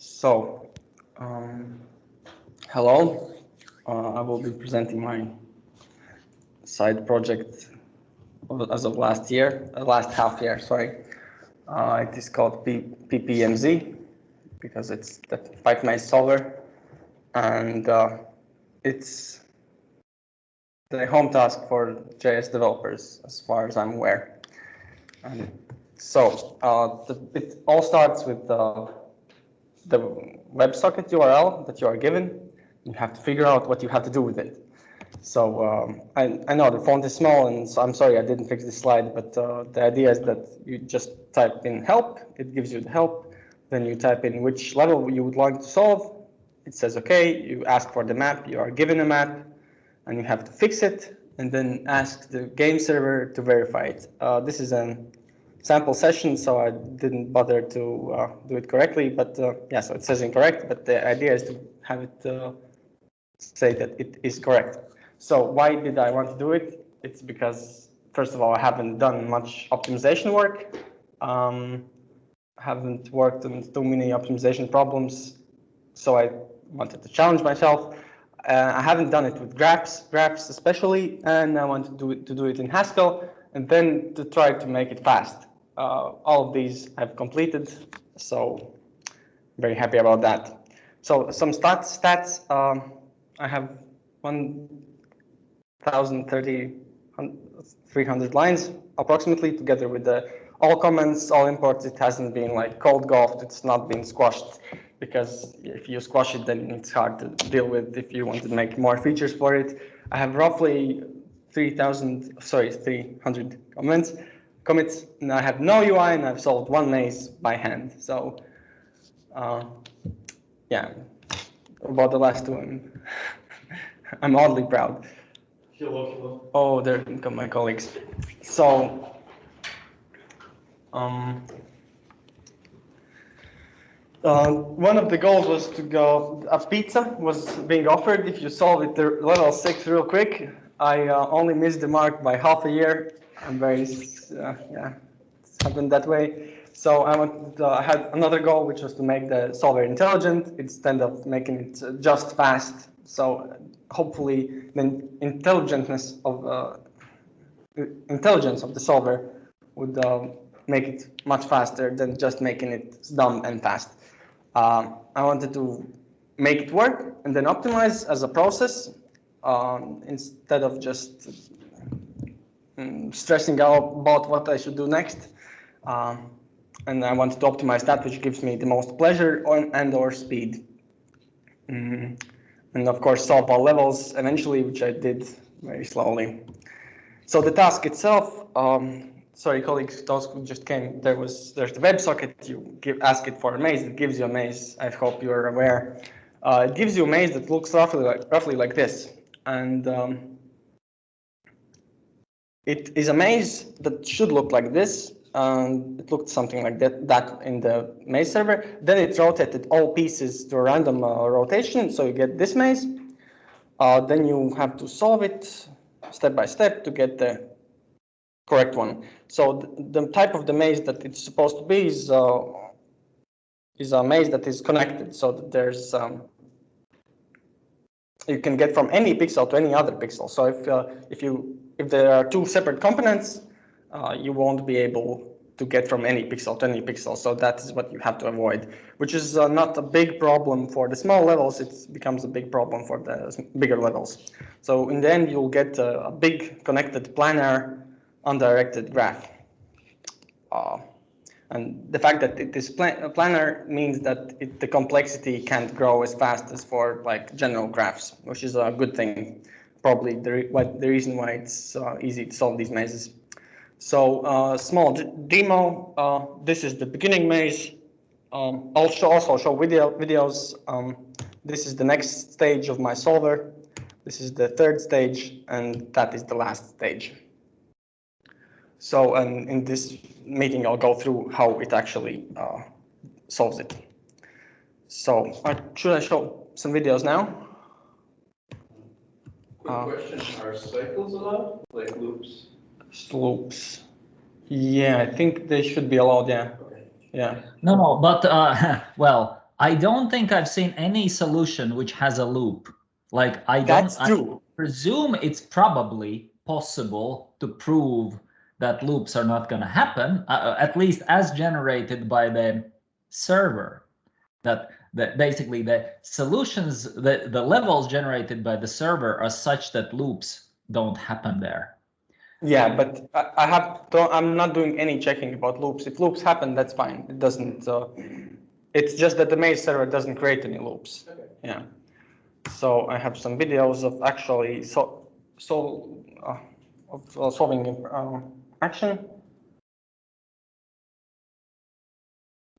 So, hello. I will be presenting my side project as of last half year, sorry. It is called PPMZ because it's the 5-maze solver, and it's the home task for JS developers, as far as I'm aware. And so it all starts with the WebSocket URL that you are given. You have to figure out what you have to do with it. So I know the font is small, and so I'm sorry I didn't fix this slide, but the idea is that you just type in help, it gives you the help, then you type in which level you would like to solve. It says okay, you ask for the map, you are given a map, and you have to fix it, and then ask the game server to verify it. This is a sample session, so I didn't bother to do it correctly, but yeah, so it says incorrect, but the idea is to have it say that it is correct. So why did I want to do it? It's because, first of all, I haven't done much optimization work. Haven't worked on too many optimization problems, so I wanted to challenge myself. I haven't done it with graphs especially, and I want to do it in Haskell, and then to try to make it fast. All of these I've completed, so very happy about that. So some stats. I have 300 lines approximately, together with all comments, all imports. It hasn't been like cold golfed. It's not been squashed, because if you squash it, then it's hard to deal with if you want to make more features for it. I have roughly 300 commits, and I have no UI, and I've solved one maze by hand. So yeah, about the last two, I'm oddly proud. Oh, there come my colleagues. So one of the goals was to go, a pizza was being offered if you solve it to level 6 real quick. I only missed the mark by half a year. I'm very, yeah, it's happened that way. So I had another goal, which was to make the solver intelligent instead of making it just fast. So hopefully the intelligence of the solver would make it much faster than just making it dumb and fast. I wanted to make it work and then optimize as a process instead of just stressing out about what I should do next. And I wanted to optimize that which gives me the most pleasure and/or speed. And of course, solve all levels eventually, which I did very slowly. So the task itself, sorry, colleagues, those who just came, there's the WebSocket. You ask it for a maze. It gives you a maze. I hope you're aware. It gives you a maze that looks roughly like this, and it is a maze that should look like this. It looked something like that in the maze server. Then it rotated all pieces to a random rotation, so you get this maze. Then you have to solve it step by step to get the correct one. So the type of the maze that it's supposed to be is a maze that is connected, so that there's you can get from any pixel to any other pixel. So if there are two separate components, you won't be able to get from any pixel to any pixel. So that is what you have to avoid, which is not a big problem for the small levels. It becomes a big problem for the bigger levels. So in the end, you'll get a big connected planar undirected graph. And the fact that it is planar means that the complexity can't grow as fast as for like general graphs, which is a good thing. Probably the reason why it's easy to solve these mazes. So small demo. This is the beginning maze. I'll also show videos. This is the next stage of my solver. This is the third stage, and that is the last stage. So in this meeting, I'll go through how it actually solves it. So should I show some videos now? Quick question, are cycles allowed, like loops? Loops. Yeah, I think they should be allowed, yeah. Okay. Yeah. No, but well, I don't think I've seen any solution which has a loop. Like I presume it's probably possible to prove that loops are not going to happen, at least as generated by the server. That basically the solutions, the levels generated by the server are such that loops don't happen there. Yeah, but I'm not doing any checking about loops. If loops happen, that's fine. It doesn't. It's just that the maze server doesn't create any loops. Okay. Yeah. So I have some videos of actually solving action.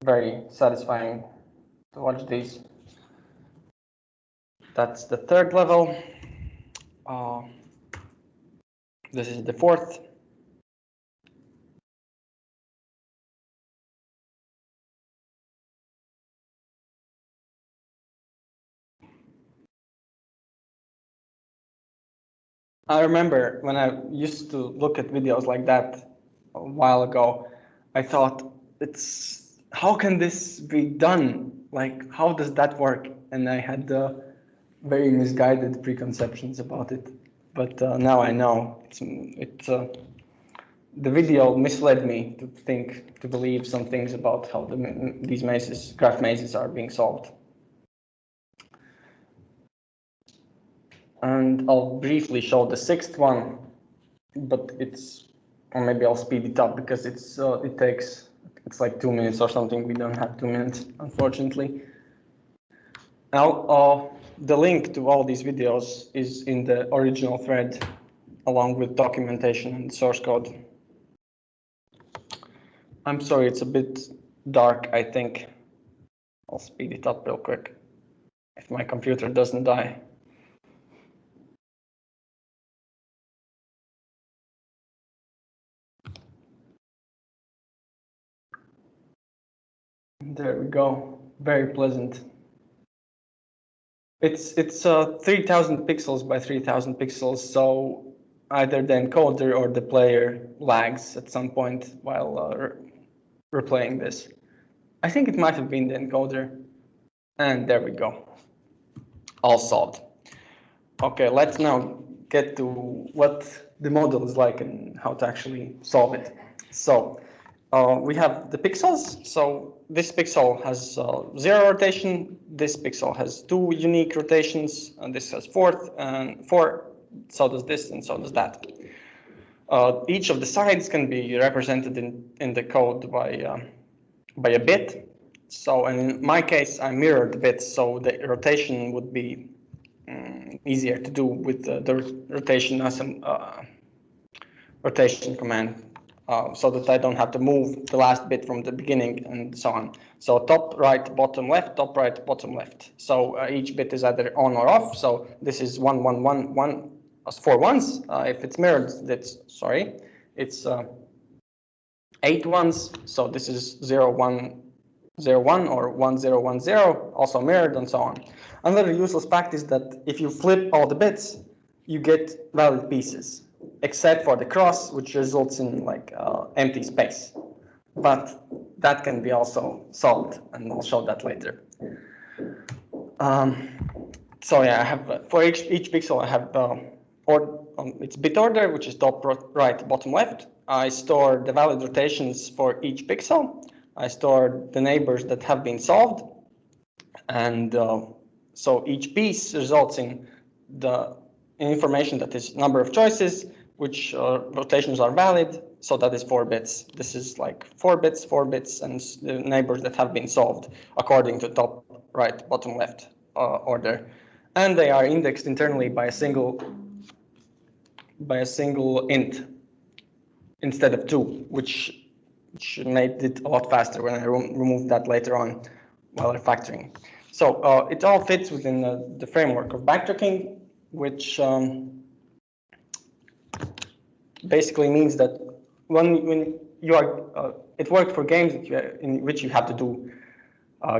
Very satisfying to watch these. That's the third level. This is the fourth. I remember when I used to look at videos like that a while ago, I thought, how can this be done? Like, how does that work? And I had very misguided preconceptions about it. But now I know the video misled me to believe some things about how these graph mazes are being solved. And I'll briefly show the sixth one, but or maybe I'll speed it up because it's like 2 minutes or something. We don't have 2 minutes, unfortunately. Now, the link to all these videos is in the original thread, along with documentation and source code. I'm sorry, it's a bit dark, I think. I'll speed it up real quick if my computer doesn't die. There we go. Very pleasant. It's 3,000 pixels by 3,000 pixels, so either the encoder or the player lags at some point while replaying this. I think it might have been the encoder. And there we go. All solved. Okay, let's now get to what the model is like and how to actually solve it. So we have the pixels. So this pixel has 0 rotation. This pixel has 2 unique rotations, and this has 4 and 4. So does this, and so does that. Each of the sides can be represented in the code by a bit. So in my case, I mirrored the bits, so the rotation would be easier to do with the rotation as a rotation command, so that I don't have to move the last bit from the beginning and so on. So top, right, bottom, left, top, right, bottom, left. So each bit is either on or off. So this is 1, 1, 1, 1, 4 ones. If it's mirrored, it's 8 ones. So this is 0, 1, 0, 1 or 1, 0, 1, 0, also mirrored and so on. Another useless fact is that if you flip all the bits, you get valid pieces, except for the cross, which results in like empty space. But that can be also solved, and I'll show that later. So yeah, I have for each pixel I have its bit order, which is top, right, bottom, left. I store the valid rotations for each pixel. I store the neighbors that have been solved, and so each piece results in the information that is number of choices, which rotations are valid. So that is 4 bits. This is like 4 bits, and the neighbors that have been solved according to top, right, bottom, left order, and they are indexed internally by a single int instead of 2, which made it a lot faster when I removed that later on while refactoring. So it all fits within the framework of backtracking, which basically means that when you are, it worked for games in which you have to do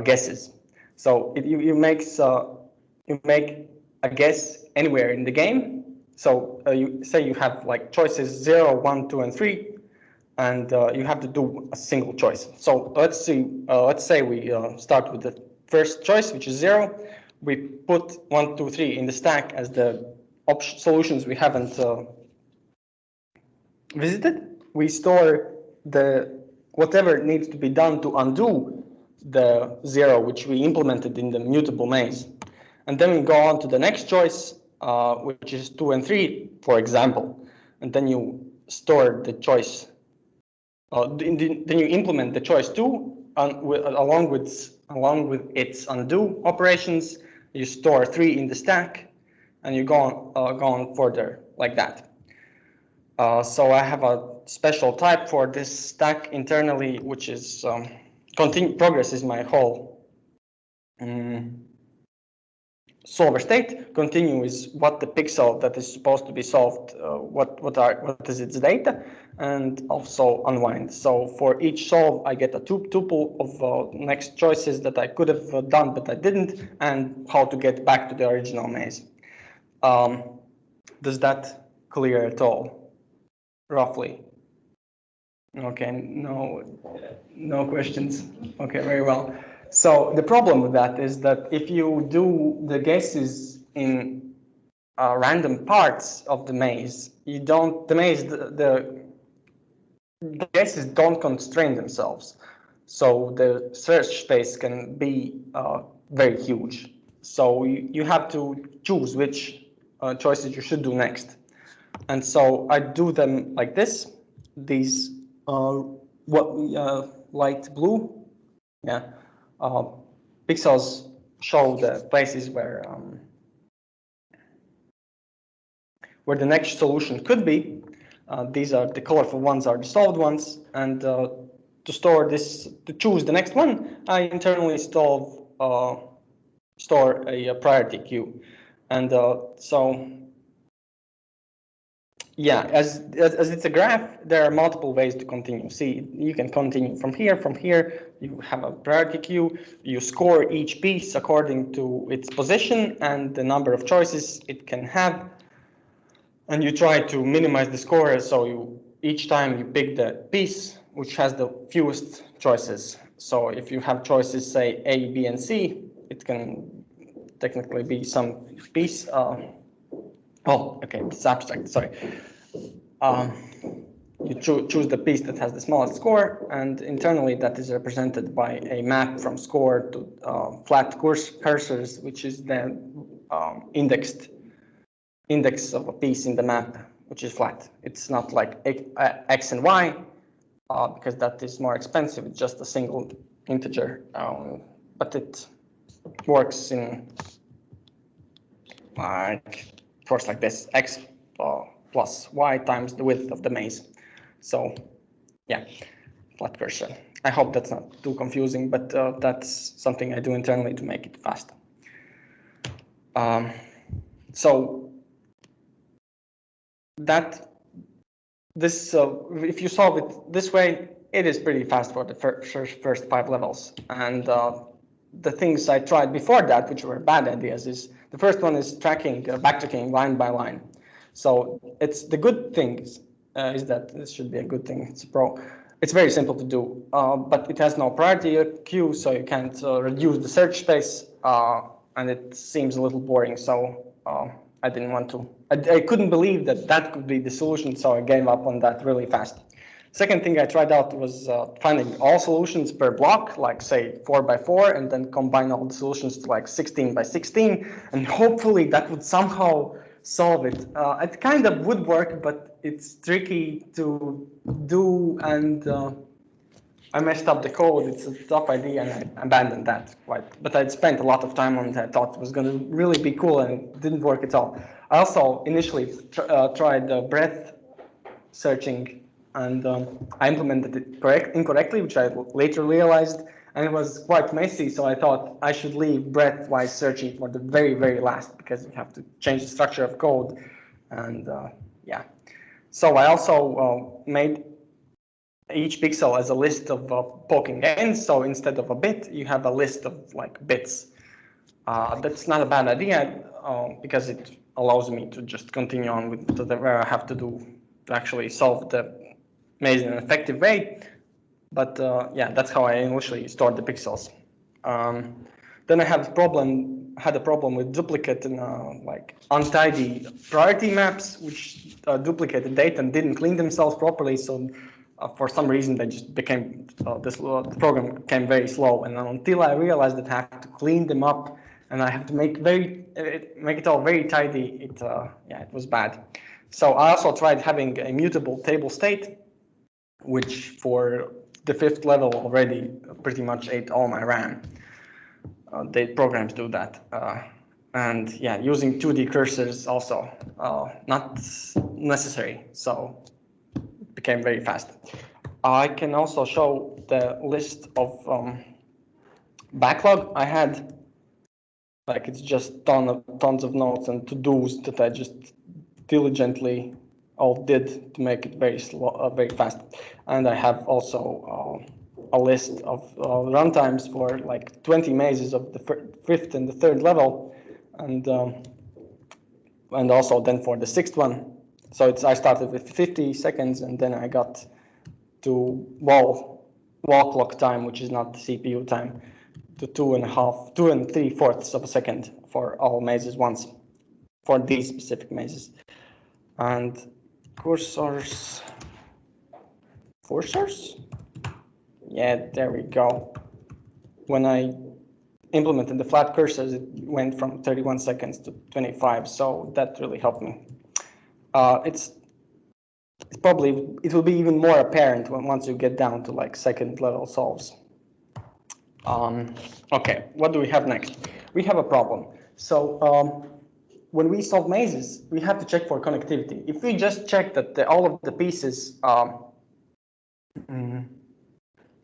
guesses. So you make a guess anywhere in the game. So you say you have like choices 0, 1, 2, and 3. And you have to do a single choice. So let's say we start with the first choice, which is 0. We put 1, 2, 3 in the stack as the solutions we haven't visited. We store the whatever needs to be done to undo the 0, which we implemented in the mutable maze. And then we go on to the next choice, which is 2 and 3, for example. And then you store the choice. Then you implement the choice 2 along with its undo operations. You store 3 in the stack, and you go on further like that. So I have a special type for this stack internally, which is progress is my whole solver state. Continue is what the pixel that is supposed to be solved, what is its data, and also unwind. So for each solve, I get a tuple of next choices that I could have done but I didn't, and how to get back to the original maze. Does that clear at all? Roughly. Okay, no questions. Okay, very well. So the problem with that is that if you do the guesses in random parts of the maze, you don't, the guesses don't constrain themselves. So the search space can be very huge. So you have to choose which choices you should do next. And so I do them like this. These light blue, pixels show the places where the next solution could be. These are the colorful ones, are the solved ones, and to store this, to choose the next one, I internally store a priority queue, and so. Yeah, as it's a graph, there are multiple ways to continue. See, you can continue from here, you have a priority queue, you score each piece according to its position and the number of choices it can have, and you try to minimize the score, so each time you pick the piece which has the fewest choices. So if you have choices, say A, B, and C, it can technically be some piece. Oh, okay, it's abstract, sorry. You choose the piece that has the smallest score, and internally that is represented by a map from score to flat cursors, which is the index of a piece in the map, which is flat. It's not like X and Y, because that is more expensive. It's just a single integer, but it works in works like this: X plus Y times the width of the maze. So yeah, flat cursor. I hope that's not too confusing, but that's something I do internally to make it fast. So if you solve it this way, it is pretty fast for the first 5 levels. And the things I tried before that, which were bad ideas, is the first one is backtracking line by line. So it's the good thing is that this should be a good thing. It's a pro. It's very simple to do, but it has no priority queue, so you can't reduce the search space, and it seems a little boring. So I didn't want to. I couldn't believe that could be the solution, so I gave up on that really fast. Second thing I tried out was finding all solutions per block, like say 4 by 4, and then combine all the solutions to like 16 by 16, and hopefully that would somehow solve it. It kind of would work, but it's tricky to do, and I messed up the code. It's a tough idea, and I abandoned that. But I'd spent a lot of time on it. I thought it was going to really be cool, and it didn't work at all. I also initially tried breadth searching, and I implemented it incorrectly, which I later realized, and it was quite messy. So I thought I should leave breadth-wise searching for the very, very last, because you have to change the structure of code, and yeah. So I also made each pixel as a list of poking ends. So instead of a bit, you have a list of like bits. That's not a bad idea because it allows me to just continue on with where I have to actually solve the maze in an effective way. But yeah, that's how I initially stored the pixels. Then I had a problem with duplicate and like untidy priority maps, which duplicated data and didn't clean themselves properly. So for some reason, they just became the program became very slow. And until I realized that I have to clean them up and I have to make it all very tidy, it was bad. So I also tried having a mutable table state, which for the 5th level already pretty much ate all my RAM. The programs do that. And yeah, using 2D cursors also not necessary, so it became very fast. I can also show the list of backlog I had. Like it's just tons of notes and to-dos that I just diligently all did to make it very slow, very fast. And I have also a list of runtimes for like 20 mazes of the 5th and the 3rd level, and also then for the 6th one. So I started with 50 seconds, and then I got to wall clock time, which is not the CPU time, to 2 3/4 of a second for all mazes once, for these specific mazes. And cursors, yeah, there we go. When I implemented the flat cursors, it went from 31 seconds to 25, so that really helped me. It will be even more apparent once you get down to like 2nd level solves. Okay, what do we have next? We have a problem. So when we solve mazes, we have to check for connectivity. If we just check that all of the pieces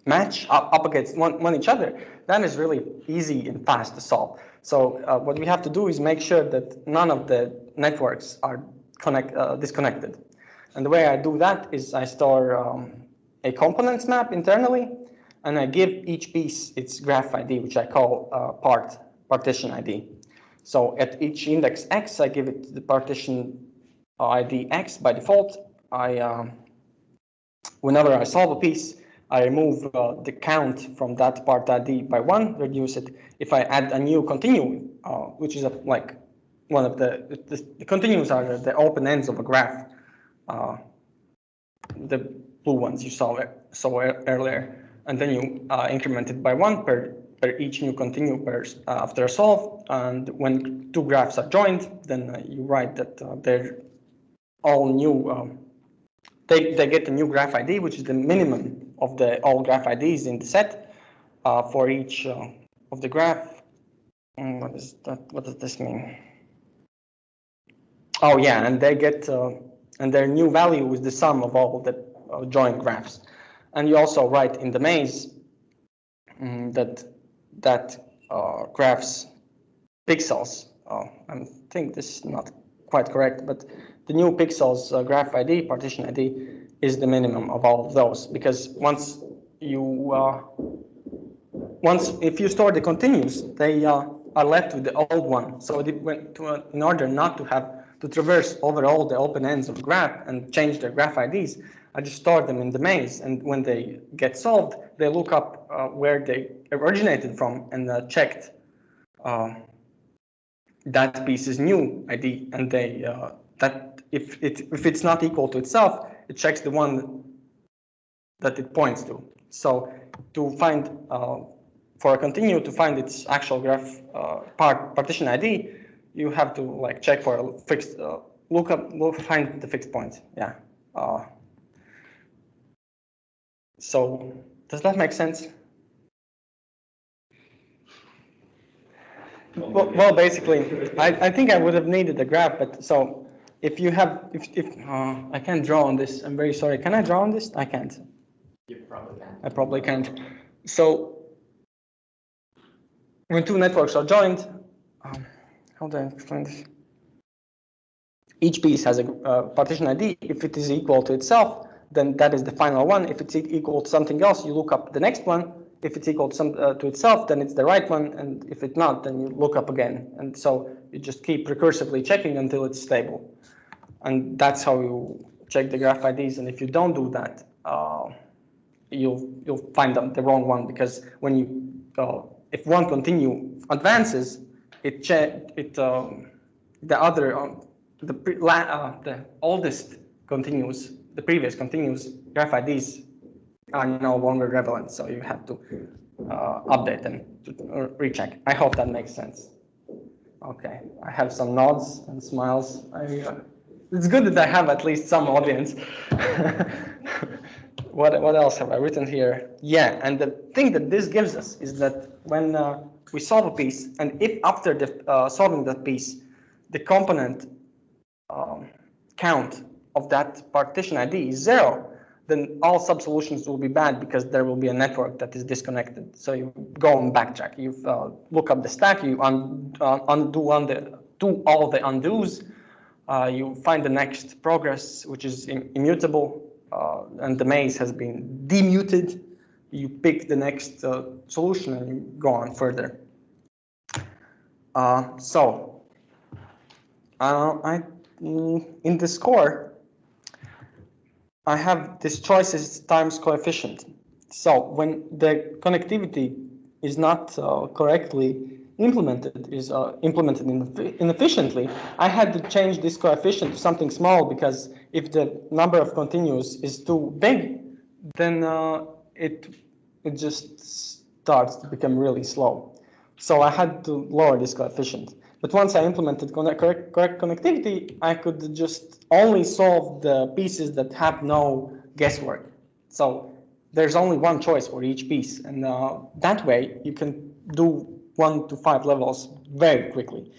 match up against one each other, that is really easy and fast to solve. So what we have to do is make sure that none of the networks are disconnected. And the way I do that is I store a components map internally, and I give each piece its graph ID, which I call partition ID. So at each index X, I give it the partition ID X by default. Whenever I solve a piece, I remove the count from that part ID by 1, reduce it. If I add a new continuum, which is like one of the continuums are the open ends of a graph, the blue ones you saw earlier, and then you increment it by 1 per each new continuum after a solve. And when 2 graphs are joined, then you write that they're all new. They get a new graph ID, which is the minimum of all graph IDs in the set for each of the graph. What is that? What does this mean? Oh yeah, and they get and their new value is the sum of all the joined graphs. And you also write in the maze that graph's pixels. I think this is not quite correct, but the new pixels graph ID, partition ID, is the minimum of all of those, because if you store the continues, they are left with the old one. So in order not to have to traverse over all the open ends of the graph and change their graph IDs, I just store them in the maze, and when they get solved, they look up where they originated from and checked that piece's new ID, and that if it's not equal to itself, it checks the one that it points to. So to find for a continue to find its actual graph partition ID, you have to like check for a fixed find the fixed point. Yeah. So does that make sense? Well, basically, I think I would have needed a graph, but so if you have, if I can't draw on this, I'm very sorry. Can I draw on this? I can't. You probably can. I probably can't. So when 2 networks are joined, how do I explain this? Each piece has a partition ID. If it is equal to itself, then that is the final one. If it's equal to something else, you look up the next one. If it's equal to to itself, then it's the right one. And if it's not, then you look up again. And so you just keep recursively checking until it's stable. And that's how you check the graph IDs. And if you don't do that, you'll find the wrong one, because when you if one continue advances, the oldest continues, the previous continues graph IDs are no longer relevant, so you have to update them to recheck. I hope that makes sense. Okay, I have some nods and smiles. It's good that I have at least some audience. What else have I written here? Yeah, and the thing that this gives us is that when we solve a piece, and if after solving that piece, the component count of that partition ID is 0, then all sub-solutions will be bad because there will be a network that is disconnected. So you go and backtrack. You look up the stack, you do all the undos, you find the next progress, which is immutable, and the maze has been demuted. You pick the next solution and you go on further. In the score, I have this choices times coefficient. So when the connectivity is not correctly implemented, implemented inefficiently, I had to change this coefficient to something small, because if the number of continuous is too big, then it just starts to become really slow. So I had to lower this coefficient. But once I implemented correct connectivity, I could just only solve the pieces that have no guesswork. So there's only one choice for each piece. And that way, you can do 1 to 5 levels very quickly.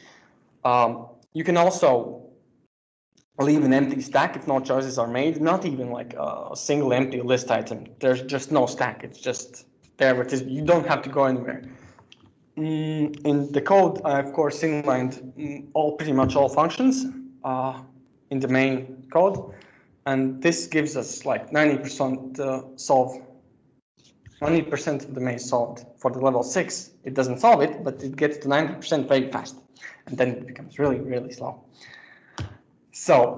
You can also leave an empty stack if no choices are made, not even like a single empty list item. There's just no stack. It's just there it is. You don't have to go anywhere. In the code, I of course inlined pretty much all functions in the main code, and this gives us like 90% solve. 90% of the maze solved for the level 6. It doesn't solve it, but it gets to 90% very fast, and then it becomes really, really slow. So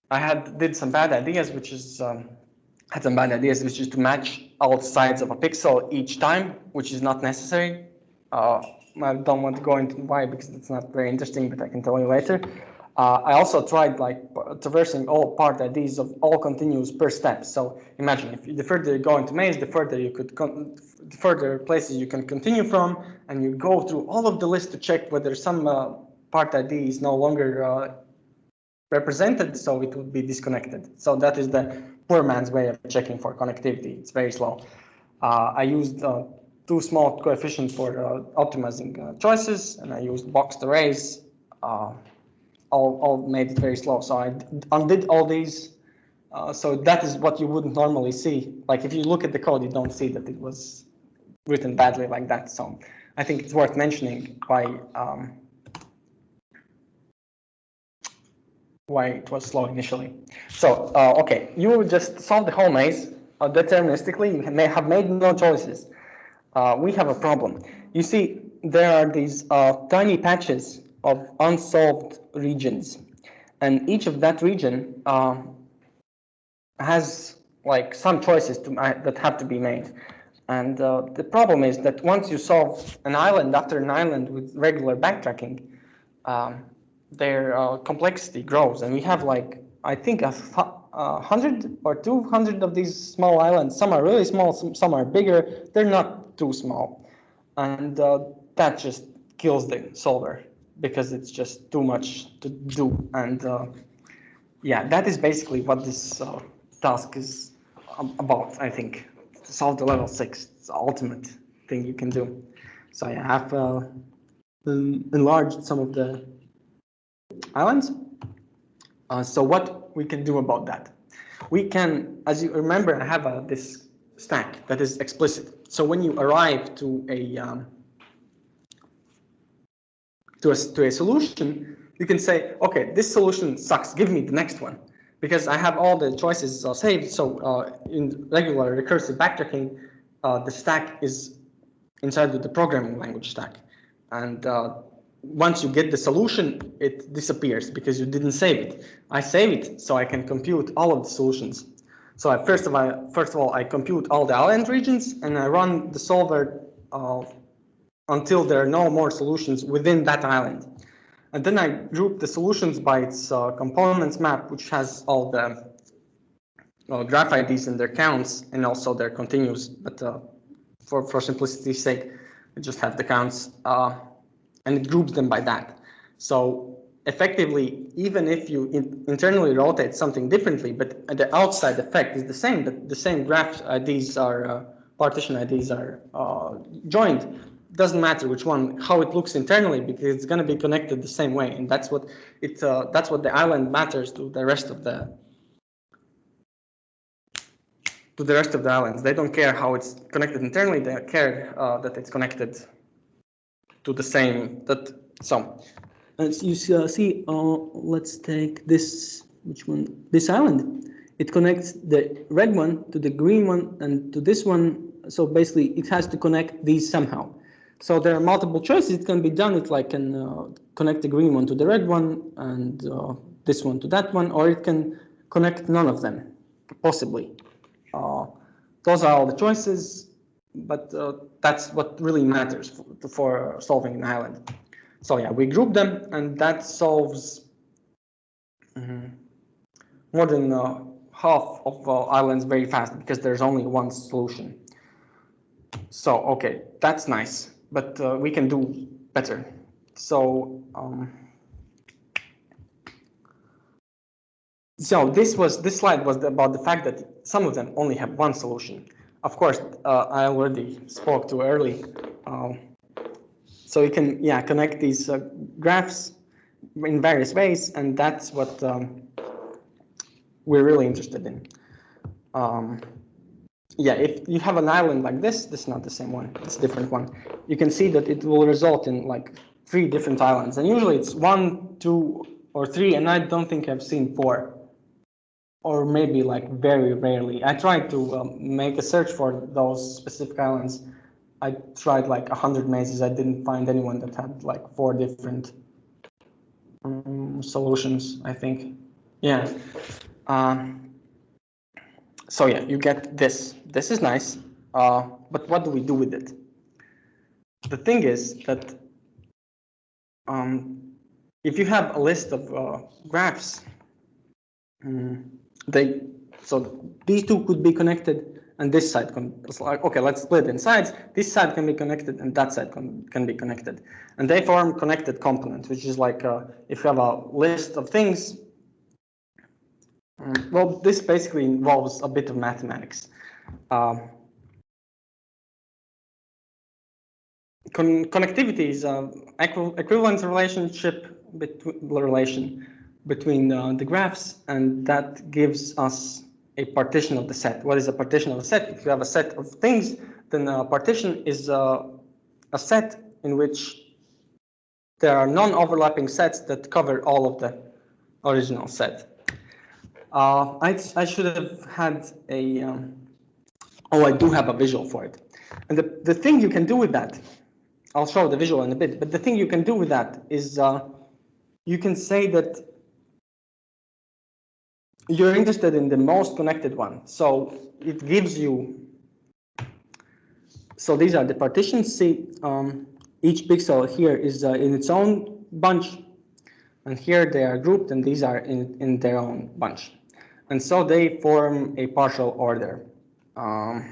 I did some bad ideas, which is to match all sides of a pixel each time, which is not necessary. I don't want to go into why, because it's not very interesting, but I can tell you later. I also tried like traversing all part IDs of all continuous per step. So imagine if the further you go into maze, the further places you can continue from, and you go through all of the list to check whether some part ID is no longer represented, so it would be disconnected. So that is the poor man's way of checking for connectivity. It's very slow. I used too small coefficient for optimizing choices, and I used boxed arrays. All made it very slow. So I undid all these. So that is what you wouldn't normally see. Like if you look at the code, you don't see that it was written badly like that. So I think it's worth mentioning why it was slow initially. So, okay, you just solve the whole maze deterministically. You may have made no choices. We have a problem. You see, there are these tiny patches of unsolved regions, and each of that region has like some choices that have to be made. And the problem is that once you solve an island after an island with regular backtracking, their complexity grows, and we have like I think 100 or 200 of these small islands. Some are really small, some are bigger. They're not too small, and that just kills the solver because it's just too much to do. And yeah, that is basically what this task is about. I think to solve the level 6. It's the ultimate thing you can do. So I have enlarged some of the islands. So what we can do about that? We can, as you remember, I have this stack that is explicit. So when you arrive to a solution, you can say, okay, this solution sucks. Give me the next one, because I have all the choices saved. So in regular recursive backtracking, the stack is inside of the programming language stack, and once you get the solution, it disappears because you didn't save it. I save it so I can compute all of the solutions. So first of all, I compute all the island regions, and I run the solver until there are no more solutions within that island. And then I group the solutions by its components map, which has all the graph IDs and their counts, and also their continuous. But for simplicity's sake, I just have the counts, and it groups them by that. So effectively, even if you internally rotate something differently, but the outside effect is the same, but the same graph IDs are partition IDs are joined. Doesn't matter which one, how it looks internally, because it's going to be connected the same way, and that's what the island matters to the rest of the islands. They don't care how it's connected internally. They care that it's connected to the same. So as you see, let's take this. Which one? This island. It connects the red one to the green one and to this one. So basically, it has to connect these somehow. So there are multiple choices. It can be done. It like can connect the green one to the red one and this one to that one, or it can connect none of them, possibly. Those are all the choices, but that's what really matters for solving an island. So yeah, we group them, and that solves more than half of islands very fast because there's only one solution. So okay, that's nice, but we can do better. So so this slide was about the fact that some of them only have one solution. Of course, I already spoke too early. So you can connect these graphs in various ways, and that's what we're really interested in. If you have an island like this is not the same one, it's a different one. You can see that it will result in like 3 different islands, and usually it's 1, 2, or 3, and I don't think I've seen 4. Or maybe like very rarely. I tried to make a search for those specific islands. I tried like 100 mazes. I didn't find anyone that had like 4 different solutions, I think. Yeah. So yeah, you get this. This is nice. But what do we do with it? The thing is that if you have a list of graphs, so these two could be connected, and this side it's like, okay, let's split in sides. This side can be connected, and that side can be connected, and they form connected components, which is like if you have a list of things. Well, this basically involves a bit of mathematics. Connectivity is equivalence relation between the graphs, and that gives us a partition of the set. What is a partition of a set? If you have a set of things, then a partition is a set in which there are non-overlapping sets that cover all of the original set. I should have had a, I do have a visual for it. And the thing you can do with that, I'll show the visual in a bit, but the thing you can do with that is you can say that you're interested in the most connected one. So it gives you, so these are the partitions. See, each pixel here is in its own bunch, and here they are grouped, and these are in their own bunch. And so they form a partial order. And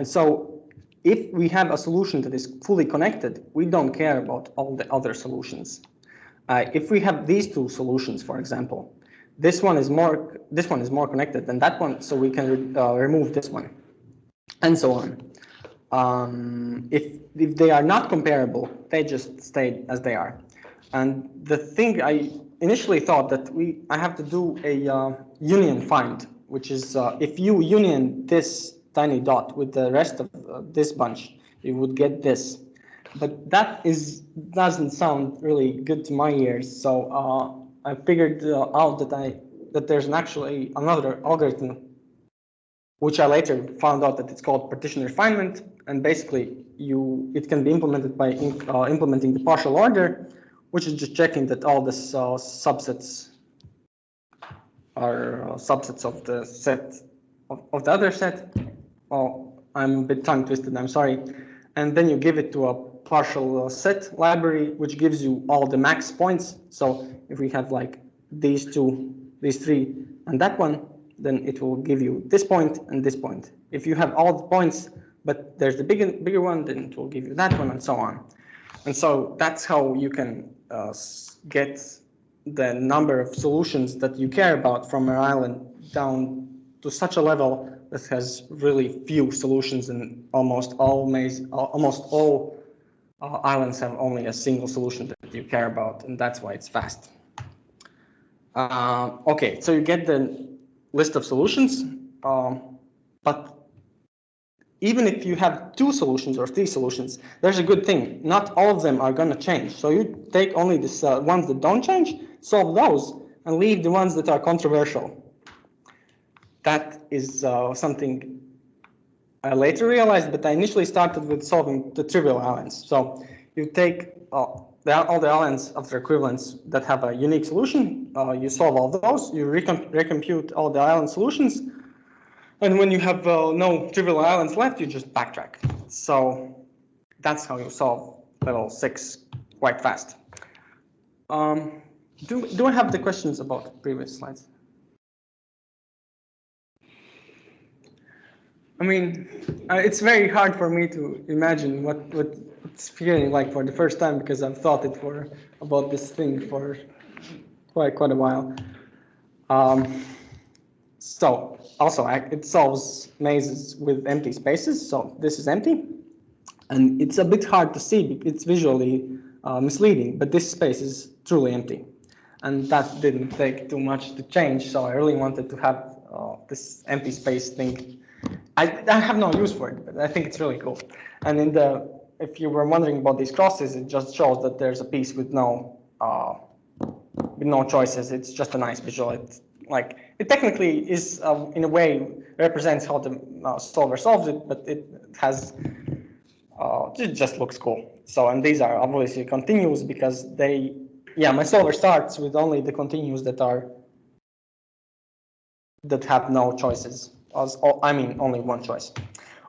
so if we have a solution that is fully connected, we don't care about all the other solutions. If we have these 2 solutions, for example, this one is more connected than that one, so we can remove this one, and so on. If they are not comparable, they just stay as they are. And the thing I initially thought that I have to do a union find, which is if you union this tiny dot with the rest of this bunch, you would get this. But that doesn't sound really good to my ears, so I figured out that there's actually another algorithm, which I later found out that it's called partition refinement, and basically it can be implemented by implementing the partial order, which is just checking that all the subsets are subsets of the set of the other set. I'm a bit tongue twisted, I'm sorry. And then you give it to a partial set library, which gives you all the max points. So if we have like these two, these three, and that one, then it will give you this point and this point. If you have all the points, but there's the bigger one, then it will give you that one, and so on. And so that's how you can get the number of solutions that you care about from an island down to such a level that has really few solutions, and almost all islands have only a single solution that you care about, and that's why it's fast. Okay, so you get the list of solutions, but even if you have 2 solutions or 3 solutions, there's a good thing. Not all of them are going to change. So you take only the ones that don't change, solve those, and leave the ones that are controversial. That is something I later realized, but I initially started with solving the trivial islands. So you take all the islands of their equivalents that have a unique solution, you solve all those, you recompute all the island solutions, and when you have no trivial islands left, you just backtrack. So that's how you solve level 6 quite fast. Do I have the questions about previous slides? I mean, it's very hard for me to imagine what it's feeling like for the first time, because I've thought it about this thing for quite a while. So also it solves mazes with empty spaces. So this is empty, and it's a bit hard to see. It's visually misleading, but this space is truly empty, and that didn't take too much to change. So I really wanted to have this empty space thing. I have no use for it, but I think it's really cool. And if you were wondering about these crosses, it just shows that there's a piece with no choices. It's just a nice visual. It technically is, in a way, represents how the solver solves it, but it just looks cool. So, and these are obviously continuous because my solver starts with only the continuous that have no choices. I mean, only one choice.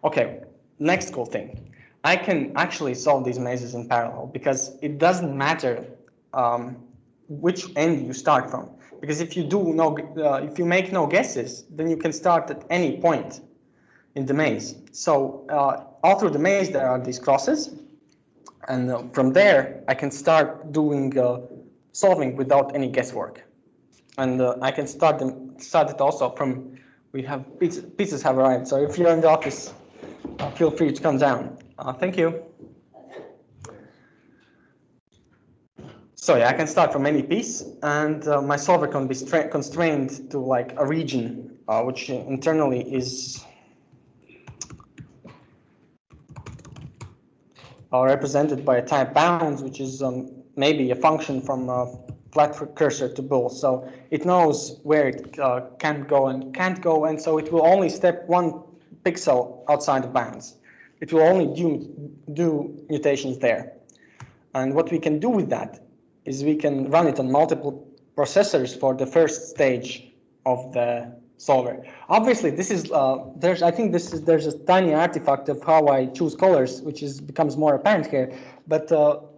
Okay, next cool thing. I can actually solve these mazes in parallel because it doesn't matter which end you start from. Because if you make no guesses, then you can start at any point in the maze. So all through the maze there are these crosses, and from there I can start doing solving without any guesswork. And I can start it also from. We have pizzas have arrived. So if you're in the office, feel free to come down. Thank you. So yeah, I can start from any piece, and my solver can be constrained to like a region, which internally is represented by a type bounds, which is maybe a function from flat cursor to bool. So it knows where it can go and can't go, and so it will only step 1 pixel outside of bounds. It will only do mutations there. And what we can do with that is we can run it on multiple processors for the first stage of the solver. Obviously, this is there's a tiny artifact of how I choose colors, which becomes more apparent here. But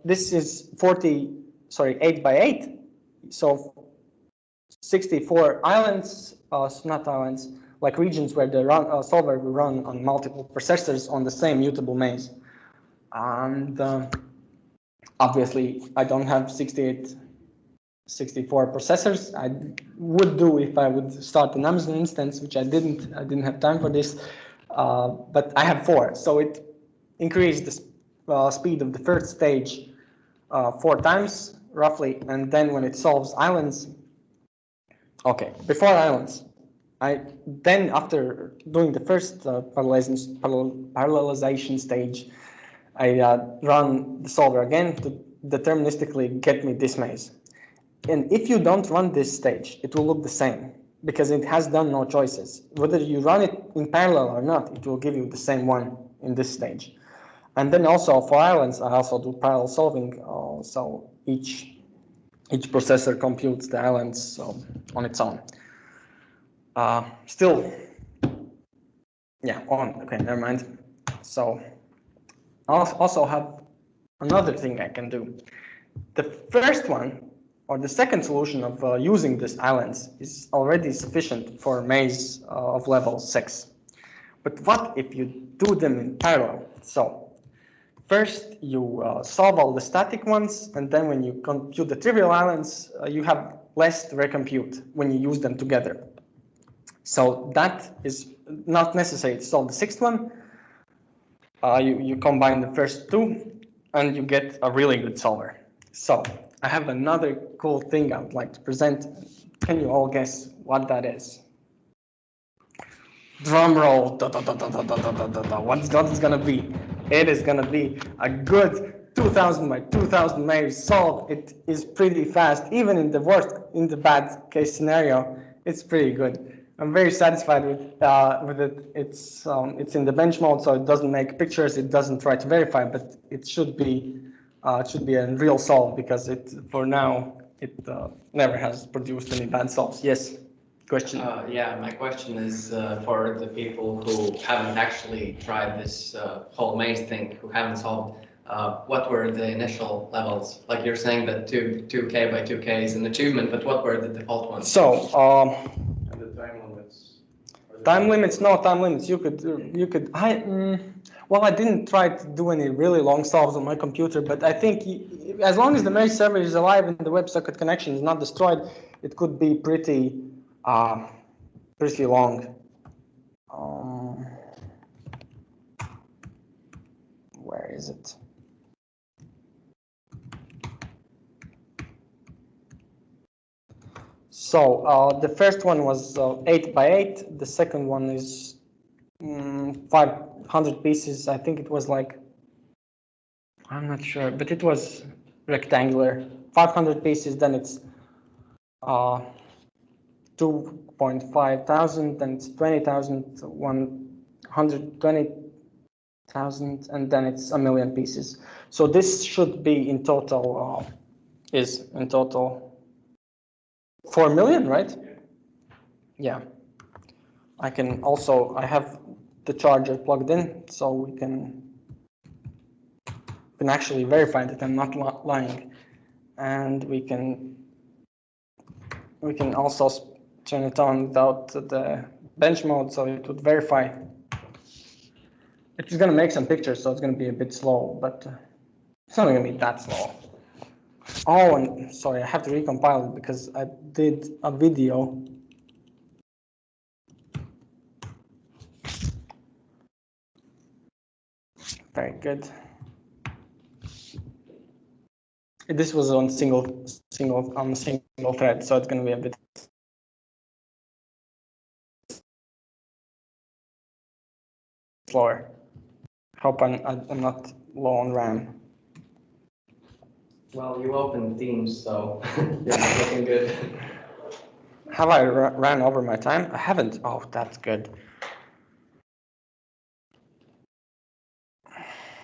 this is 8 by 8, so 64 islands, not islands, like regions where the solver will run on multiple processors on the same mutable maze. And obviously, I don't have 64 processors. I would do if I would start an Amazon instance, which I didn't. I didn't have time for this, but I have 4. So it increased the speed of the first stage 4 times, roughly. And then when it solves islands, okay, before islands, after doing the first parallelization stage, I run the solver again to deterministically get me this maze. And if you don't run this stage, it will look the same because it has done no choices. Whether you run it in parallel or not, it will give you the same one in this stage. And then also for islands, I also do parallel solving. So each processor computes the islands on its own. Still, Yeah, on. Okay, never mind. So I also have another thing I can do. The first one, or the second solution of using these islands is already sufficient for a maze of level 6. But what if you do them in parallel? So first you solve all the static ones, and then when you compute the trivial islands, you have less to recompute when you use them together. So that is not necessary to solve the sixth one. You combine the first two, and you get a really good solver. So I have another cool thing I would like to present. Can you all guess what that is? Drum roll. Da, da, da, da, da, da, da, da, da. What's it gonna be? It is gonna be a good 2000 by 2000 maze solved. It is pretty fast, even in the bad case scenario. It's pretty good. I'm very satisfied with it. It's in the bench mode, so it doesn't make pictures. It doesn't try to verify, but it should be a real solve because for now it never has produced any bad solves. Yes. Question. Yeah, my question is for the people who haven't actually tried this whole maze thing, who haven't solved. What were the initial levels? Like you're saying that 2K by 2K is an achievement, but what were the default ones? So, And the time limits. time limits, no time limits. Well, I didn't try to do any really long solves on my computer, but I think as long as the maze server is alive and the WebSocket connection is not destroyed, it could be pretty long. Where is it? So the first one was 8 by 8. The second one is 500 pieces. I think it was like, I'm not sure, but it was rectangular. 500 pieces, then it's 2.5 thousand, then it's 20,000, 120,000, and then it's a million pieces. So this should be in total, 4 million, right? Yeah. I have the charger plugged in, so we can actually verify that I'm not lying. And we can also turn it on without the bench mode, so it would verify. It's going to make some pictures, so it's going to be a bit slow, but it's not going to be that slow. Oh, and sorry, I have to recompile it because I did a video. Very good. This was on single thread, so it's going to be a bit slower. Hope I'm not low on RAM. Well, you opened Teams, so you're looking good. Have I ran over my time? I haven't. Oh, that's good.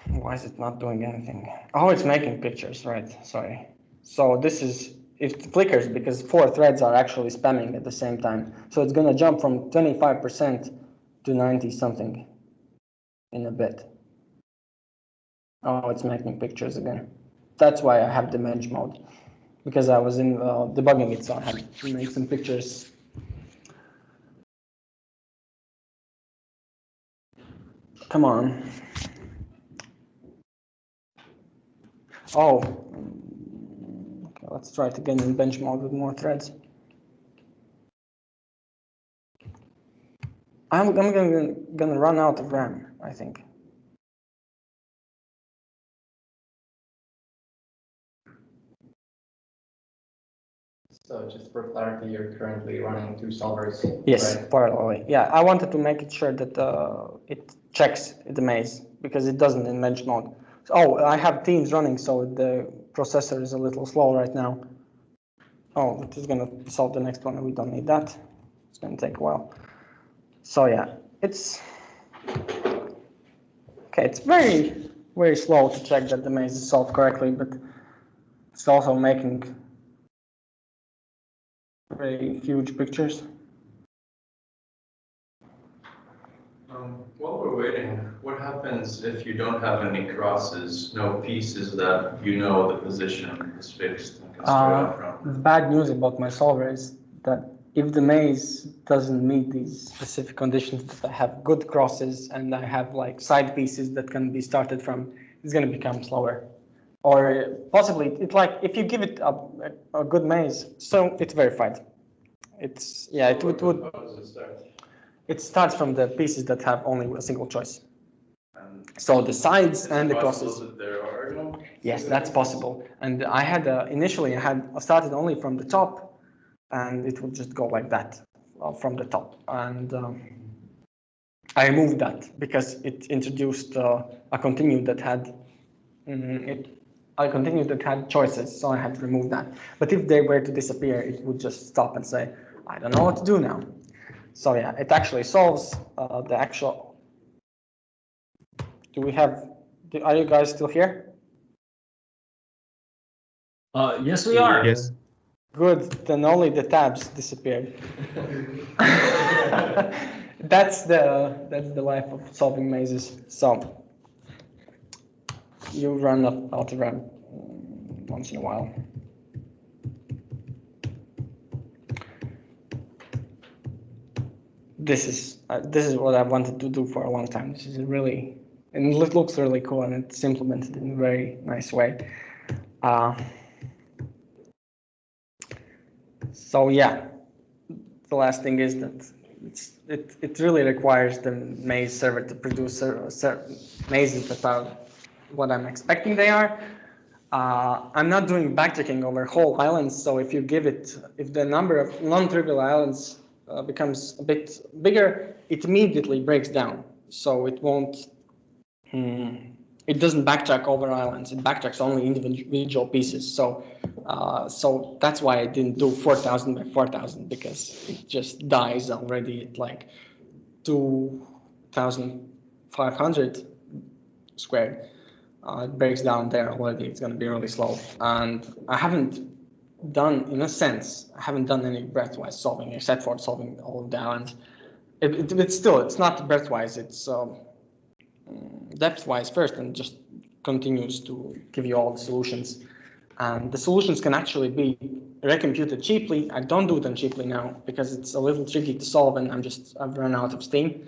Why is it not doing anything? Oh, it's making pictures, right? Sorry. So this is, it flickers because 4 threads are actually spamming at the same time. So it's going to jump from 25% to 90 something in a bit. Oh, it's making pictures again. That's why I have the bench mode, because I was in debugging it, so I had to make some pictures. Come on. Oh, okay, let's try it again in bench mode with more threads. I'm gonna run out of RAM, I think. So just for clarity, you're currently running 2 solvers. Yes, right? parallelly. Yeah, I wanted to make it sure that it checks the maze because it doesn't in bench mode. Oh, I have Teams running, so the processor is a little slow right now. Oh, it is gonna solve the next one. We don't need that. It's gonna take a while. So yeah, it's okay. It's very, very slow to check that the maze is solved correctly, but it's also making very huge pictures. While we're waiting, what happens if you don't have any crosses, no pieces that you know the position is fixed and can start out from? The bad news about my solver is that if the maze doesn't meet these specific conditions, that I have good crosses and I have like side pieces that can be started from, it's going to become slower. Or possibly, it's like if you give it a good maze, so it's verified. It's, yeah, it would. How does it start? It starts from the pieces that have only a single choice. So the sides and the crosses. That there are no? Yes, that's possible. And I had initially I started only from the top, and it would just go like that from the top. And I removed that because it introduced a continue that had choices, so I had to remove that. But if they were to disappear, it would just stop and say, I don't know what to do now. So yeah, it actually solves the actual. Are you guys still here? Yes, we are. Yes. Good, then only the tabs disappeared. That's the life of solving mazes. So you run out of RAM once in a while. This is what I wanted to do for a long time. This is really, and it looks really cool, and it's implemented in a very nice way. So yeah, the last thing is that it really requires the maze server to produce mazes that are what I'm expecting they are. I'm not doing backtracking over whole islands, so if the number of non-trivial islands becomes a bit bigger, it immediately breaks down. So it won't, it doesn't backtrack over islands. It backtracks only individual pieces. So that's why I didn't do 4,000 by 4,000, because it just dies already at like 2,500 squared. It breaks down there already. It's going to be really slow. And I haven't done any breadthwise solving except for solving all of the islands. It's not breadthwise. It's depthwise first, and just continues to give you all the solutions. And the solutions can actually be recomputed cheaply. I don't do them cheaply now because it's a little tricky to solve, and I've run out of steam.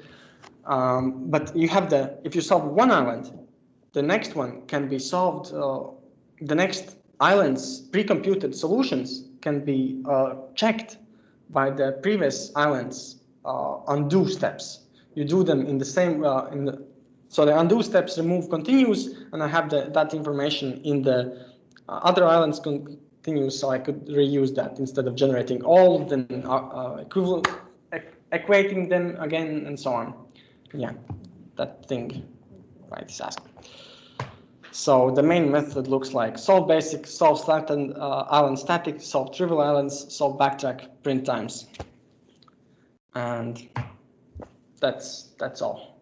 But if you solve one island, the next one can be solved. The next island's pre-computed solutions can be checked by the previous island's undo steps. You do them in the same so the undo steps remove continues, and I have that information in the other islands continues, so I could reuse that instead of generating all of them equivalent, equating them again, and so on. Yeah, that thing right is asked. So the main method looks like solve basic, solve flattened island static, solve trivial islands, solve backtrack, print times, and that's all.